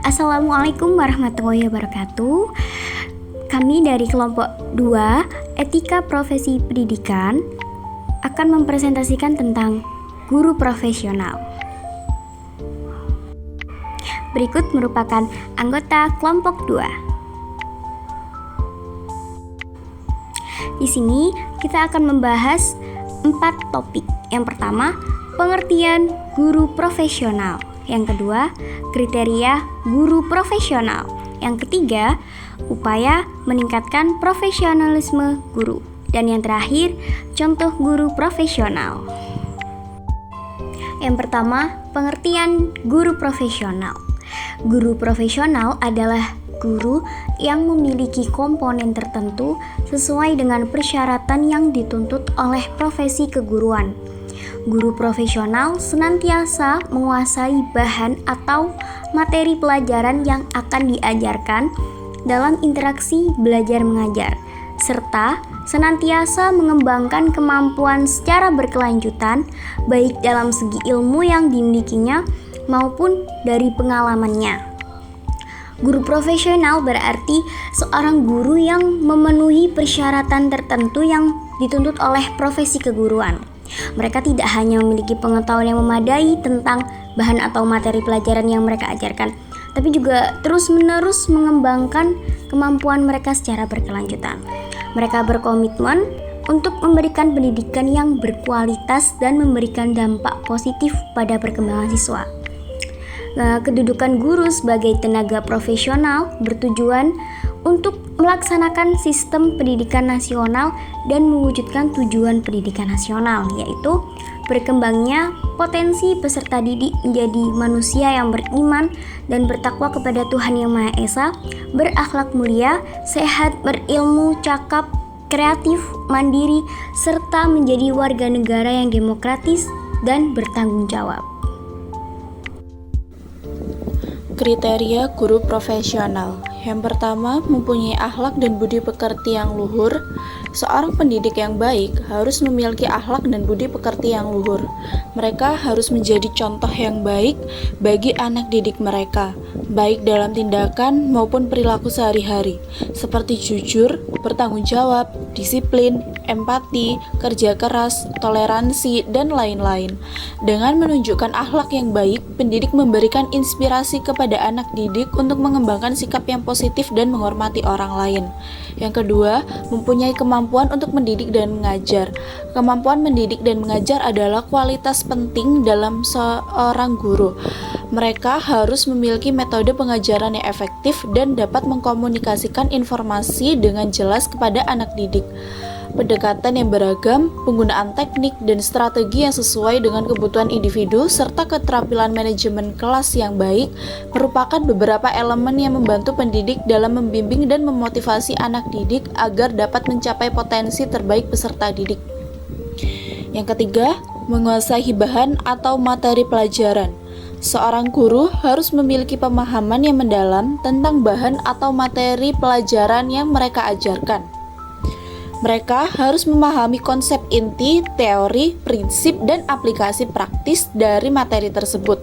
Assalamualaikum warahmatullahi wabarakatuh. Kami dari kelompok 2 Etika Profesi Pendidikan akan mempresentasikan tentang guru profesional. Berikut merupakan anggota kelompok 2. Di sini kita akan membahas 4 topik. Yang pertama, pengertian guru profesional. Yang kedua, kriteria guru profesional. Yang ketiga, upaya meningkatkan profesionalisme guru. Dan yang terakhir, contoh guru profesional. Yang pertama, pengertian guru profesional. Guru profesional adalah guru yang memiliki komponen tertentu sesuai dengan persyaratan yang dituntut oleh profesi keguruan. Guru profesional senantiasa menguasai bahan atau materi pelajaran yang akan diajarkan dalam interaksi belajar mengajar, serta senantiasa mengembangkan kemampuan secara berkelanjutan baik dalam segi ilmu yang dimilikinya maupun dari pengalamannya. Guru profesional berarti seorang guru yang memenuhi persyaratan tertentu yang dituntut oleh profesi keguruan. Mereka tidak hanya memiliki pengetahuan yang memadai tentang bahan atau materi pelajaran yang mereka ajarkan, tapi juga terus-menerus mengembangkan kemampuan mereka secara berkelanjutan. Mereka berkomitmen untuk memberikan pendidikan yang berkualitas dan memberikan dampak positif pada perkembangan siswa. Kedudukan guru sebagai tenaga profesional bertujuan untuk melaksanakan sistem pendidikan nasional dan mewujudkan tujuan pendidikan nasional, yaitu berkembangnya potensi peserta didik menjadi manusia yang beriman dan bertakwa kepada Tuhan Yang Maha Esa, berakhlak mulia, sehat, berilmu, cakap, kreatif, mandiri, serta menjadi warga negara yang demokratis dan bertanggung jawab. Kriteria guru profesional. Yang pertama, mempunyai akhlak dan budi pekerti yang luhur. Seorang pendidik yang baik harus memiliki akhlak dan budi pekerti yang luhur. Mereka harus menjadi contoh yang baik bagi anak didik mereka, baik dalam tindakan maupun perilaku sehari-hari, seperti jujur, bertanggung jawab, disiplin, empati, kerja keras, toleransi, dan lain-lain. Dengan menunjukkan akhlak yang baik, pendidik memberikan inspirasi kepada anak didik untuk mengembangkan sikap yang positif dan menghormati orang lain. Yang kedua, mempunyai kemampuan untuk mendidik dan mengajar. Kemampuan mendidik dan mengajar adalah kualitas penting dalam seorang guru. Mereka harus memiliki metode pengajaran yang efektif dan dapat mengkomunikasikan informasi dengan jelas kepada anak didik. Pendekatan yang beragam, penggunaan teknik dan strategi yang sesuai dengan kebutuhan individu, serta keterampilan manajemen kelas yang baik merupakan beberapa elemen yang membantu pendidik dalam membimbing dan memotivasi anak didik agar dapat mencapai potensi terbaik peserta didik. Yang ketiga, menguasai bahan atau materi pelajaran. Seorang guru harus memiliki pemahaman yang mendalam tentang bahan atau materi pelajaran yang mereka ajarkan. Mereka harus memahami konsep inti, teori, prinsip, dan aplikasi praktis dari materi tersebut.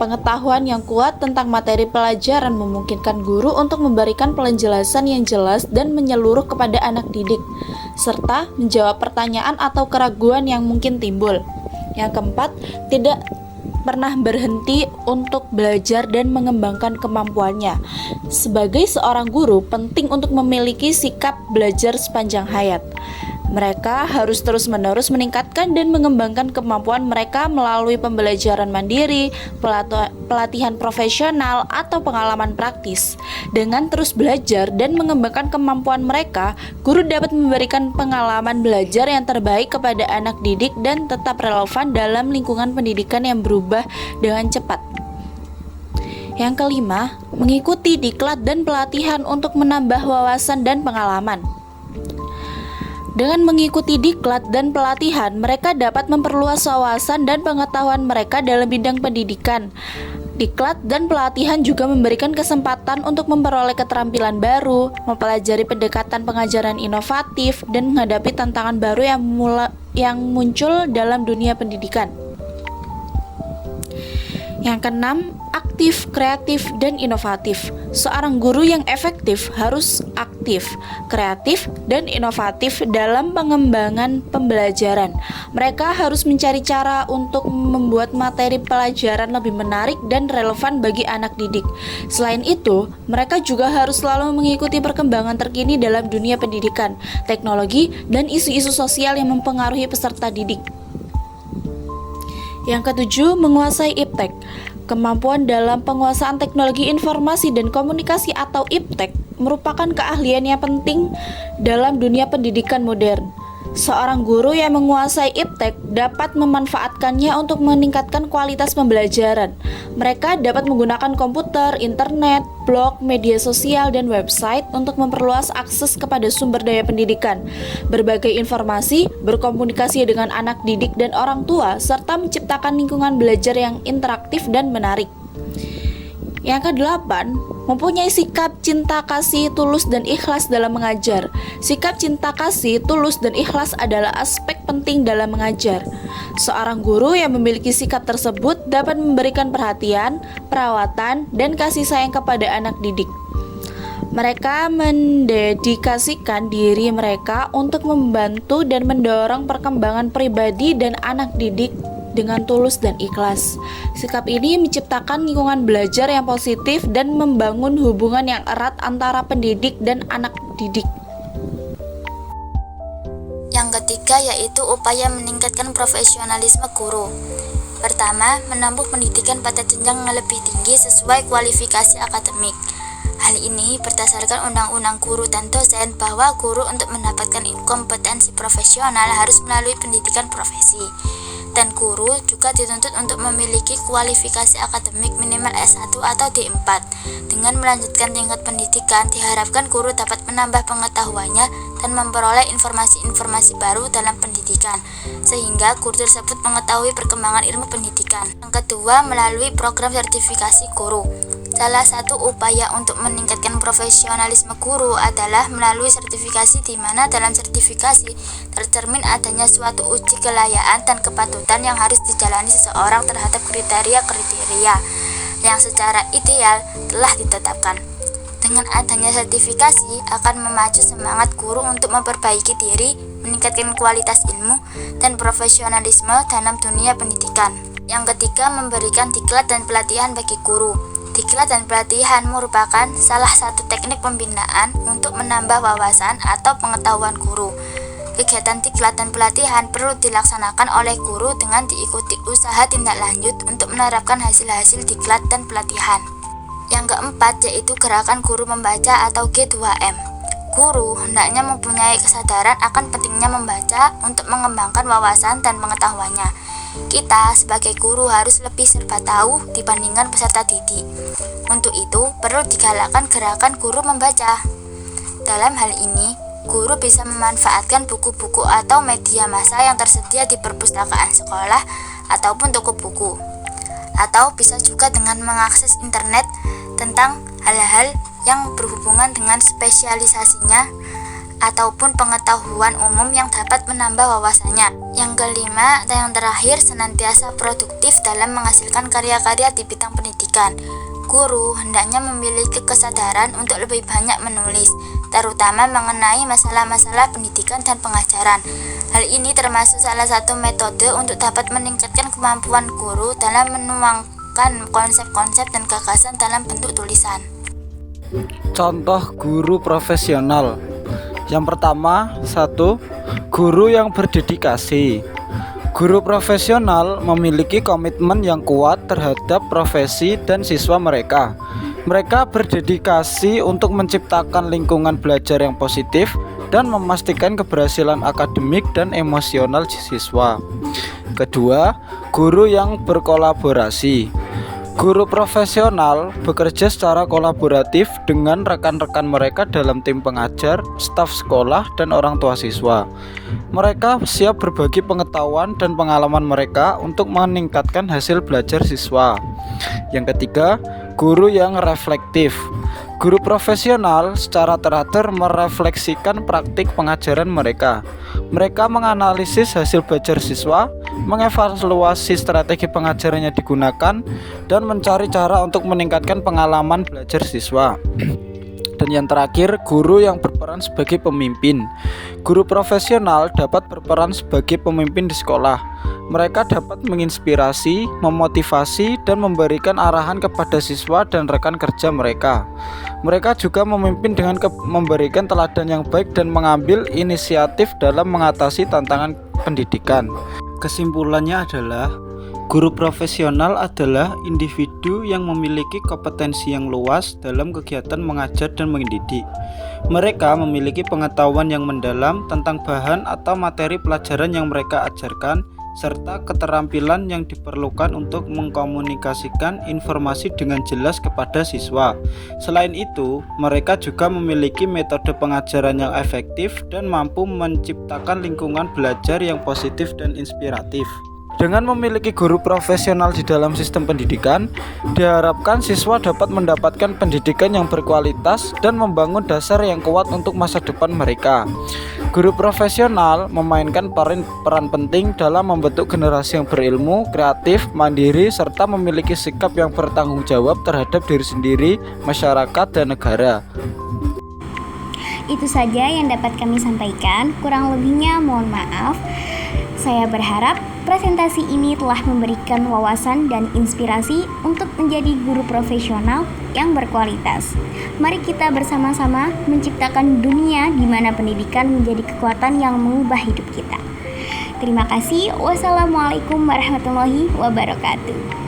Pengetahuan yang kuat tentang materi pelajaran memungkinkan guru untuk memberikan penjelasan yang jelas dan menyeluruh kepada anak didik, serta menjawab pertanyaan atau keraguan yang mungkin timbul. Yang keempat, tidak pernah berhenti untuk belajar dan mengembangkan kemampuannya. Sebagai seorang guru, penting untuk memiliki sikap belajar sepanjang hayat. Mereka harus terus-menerus meningkatkan dan mengembangkan kemampuan mereka melalui pembelajaran mandiri, pelatihan profesional, atau pengalaman praktis. Dengan terus belajar dan mengembangkan kemampuan mereka, guru dapat memberikan pengalaman belajar yang terbaik kepada anak didik dan tetap relevan dalam lingkungan pendidikan yang berubah dengan cepat. Yang kelima, mengikuti diklat dan pelatihan untuk menambah wawasan dan pengalaman. Dengan mengikuti diklat dan pelatihan, mereka dapat memperluas wawasan dan pengetahuan mereka dalam bidang pendidikan. Diklat dan pelatihan juga memberikan kesempatan untuk memperoleh keterampilan baru, mempelajari pendekatan pengajaran inovatif, dan menghadapi tantangan baru yang muncul dalam dunia pendidikan. Yang keenam, aktif, kreatif, dan inovatif. Seorang guru yang efektif harus aktif, kreatif, dan inovatif dalam pengembangan pembelajaran. Mereka harus mencari cara untuk membuat materi pelajaran lebih menarik dan relevan bagi anak didik. Selain itu, mereka juga harus selalu mengikuti perkembangan terkini dalam dunia pendidikan, teknologi, dan isu-isu sosial yang mempengaruhi peserta didik. Yang ketujuh, menguasai iptek. Kemampuan dalam penguasaan teknologi informasi dan komunikasi atau iptek merupakan keahlian yang penting dalam dunia pendidikan modern. Seorang guru yang menguasai iptek dapat memanfaatkannya untuk meningkatkan kualitas pembelajaran. Mereka dapat menggunakan komputer, internet, blog, media sosial, dan website untuk memperluas akses kepada sumber daya pendidikan, berbagai informasi, berkomunikasi dengan anak didik dan orang tua, serta menciptakan lingkungan belajar yang interaktif dan menarik. Yang kedelapan, mempunyai sikap cinta kasih, tulus, dan ikhlas dalam mengajar. Sikap cinta kasih, tulus, dan ikhlas adalah aspek penting dalam mengajar. Seorang guru yang memiliki sikap tersebut dapat memberikan perhatian, perawatan, dan kasih sayang kepada anak didik. Mereka mendedikasikan diri mereka untuk membantu dan mendorong perkembangan pribadi dan anak didik dengan tulus dan ikhlas. Sikap ini menciptakan lingkungan belajar yang positif dan membangun hubungan yang erat antara pendidik dan anak didik. Yang ketiga yaitu upaya meningkatkan profesionalisme guru. Pertama, menempuh pendidikan pada jenjang yang lebih tinggi sesuai kualifikasi akademik. Hal ini berdasarkan Undang-Undang Guru dan Dosen bahwa guru untuk mendapatkan kompetensi profesional harus melalui pendidikan profesi. Dan guru juga dituntut untuk memiliki kualifikasi akademik minimal S1 atau D4. Dengan melanjutkan tingkat pendidikan, diharapkan guru dapat menambah pengetahuannya dan memperoleh informasi-informasi baru dalam pendidikan, sehingga guru tersebut mengetahui perkembangan ilmu pendidikan. Yang kedua, melalui program sertifikasi guru. Salah satu upaya untuk meningkatkan profesionalisme guru adalah melalui sertifikasi, di mana dalam sertifikasi tercermin adanya suatu uji kelayaan dan kepatutan yang harus dijalani seseorang terhadap kriteria-kriteria yang secara ideal telah ditetapkan. Dengan adanya sertifikasi akan memacu semangat guru untuk memperbaiki diri, meningkatkan kualitas ilmu dan profesionalisme dalam dunia pendidikan. Yang ketiga, memberikan diklat dan pelatihan bagi guru. Diklat dan pelatihan merupakan salah satu teknik pembinaan untuk menambah wawasan atau pengetahuan guru. Kegiatan diklat dan pelatihan perlu dilaksanakan oleh guru dengan diikuti usaha tindak lanjut untuk menerapkan hasil-hasil diklat dan pelatihan. Yang keempat yaitu gerakan guru membaca atau G2M. Guru hendaknya mempunyai kesadaran akan pentingnya membaca untuk mengembangkan wawasan dan pengetahuannya. Kita sebagai guru harus lebih serba tahu dibandingkan peserta didik. Untuk itu, perlu digalakkan gerakan guru membaca. Dalam hal ini, guru bisa memanfaatkan buku-buku atau media massa yang tersedia di perpustakaan sekolah ataupun toko buku. Atau bisa juga dengan mengakses internet tentang hal-hal yang berhubungan dengan spesialisasinya ataupun pengetahuan umum yang dapat menambah wawasannya. Yang kelima dan yang terakhir, senantiasa produktif dalam menghasilkan karya-karya di bidang pendidikan. Guru hendaknya memiliki kesadaran untuk lebih banyak menulis, terutama mengenai masalah-masalah pendidikan dan pengajaran. Hal ini termasuk salah satu metode untuk dapat meningkatkan kemampuan guru dalam menuangkan konsep-konsep dan gagasan dalam bentuk tulisan. Contoh guru profesional. Yang pertama, 1. Guru yang berdedikasi. Guru profesional memiliki komitmen yang kuat terhadap profesi dan siswa mereka. Mereka berdedikasi untuk menciptakan lingkungan belajar yang positif dan memastikan keberhasilan akademik dan emosional siswa. Kedua, guru yang berkolaborasi. Guru profesional bekerja secara kolaboratif dengan rekan-rekan mereka dalam tim pengajar, staf sekolah, dan orang tua siswa. Mereka siap berbagi pengetahuan dan pengalaman mereka untuk meningkatkan hasil belajar siswa. Yang ketiga, guru yang reflektif. Guru profesional secara teratur merefleksikan praktik pengajaran mereka. Mereka menganalisis hasil belajar siswa mengevaluasi strategi pengajaran yang digunakan, dan mencari cara untuk meningkatkan pengalaman belajar siswa. Dan yang terakhir, guru yang berperan sebagai pemimpin. Guru profesional dapat berperan sebagai pemimpin di sekolah. Mereka dapat menginspirasi, memotivasi, dan memberikan arahan kepada siswa dan rekan kerja mereka. Mereka juga memimpin dengan memberikan teladan yang baik dan mengambil inisiatif dalam mengatasi tantangan pendidikan. Kesimpulannya adalah, guru profesional adalah individu yang memiliki kompetensi yang luas dalam kegiatan mengajar dan mendidik. Mereka memiliki pengetahuan yang mendalam tentang bahan atau materi pelajaran yang mereka ajarkan, serta keterampilan yang diperlukan untuk mengkomunikasikan informasi dengan jelas kepada siswa. Selain itu, mereka juga memiliki metode pengajaran yang efektif dan mampu menciptakan lingkungan belajar yang positif dan inspiratif. Dengan memiliki guru profesional di dalam sistem pendidikan, diharapkan siswa dapat mendapatkan pendidikan yang berkualitas dan membangun dasar yang kuat untuk masa depan mereka. Guru profesional memainkan peran penting dalam membentuk generasi yang berilmu, kreatif, mandiri, serta memiliki sikap yang bertanggung jawab terhadap diri sendiri, masyarakat, dan negara. Itu saja yang dapat kami sampaikan, kurang lebihnya mohon maaf. Saya berharap presentasi ini telah memberikan wawasan dan inspirasi untuk menjadi guru profesional yang berkualitas. Mari kita bersama-sama menciptakan dunia di mana pendidikan menjadi kekuatan yang mengubah hidup kita. Terima kasih. Wassalamualaikum warahmatullahi wabarakatuh.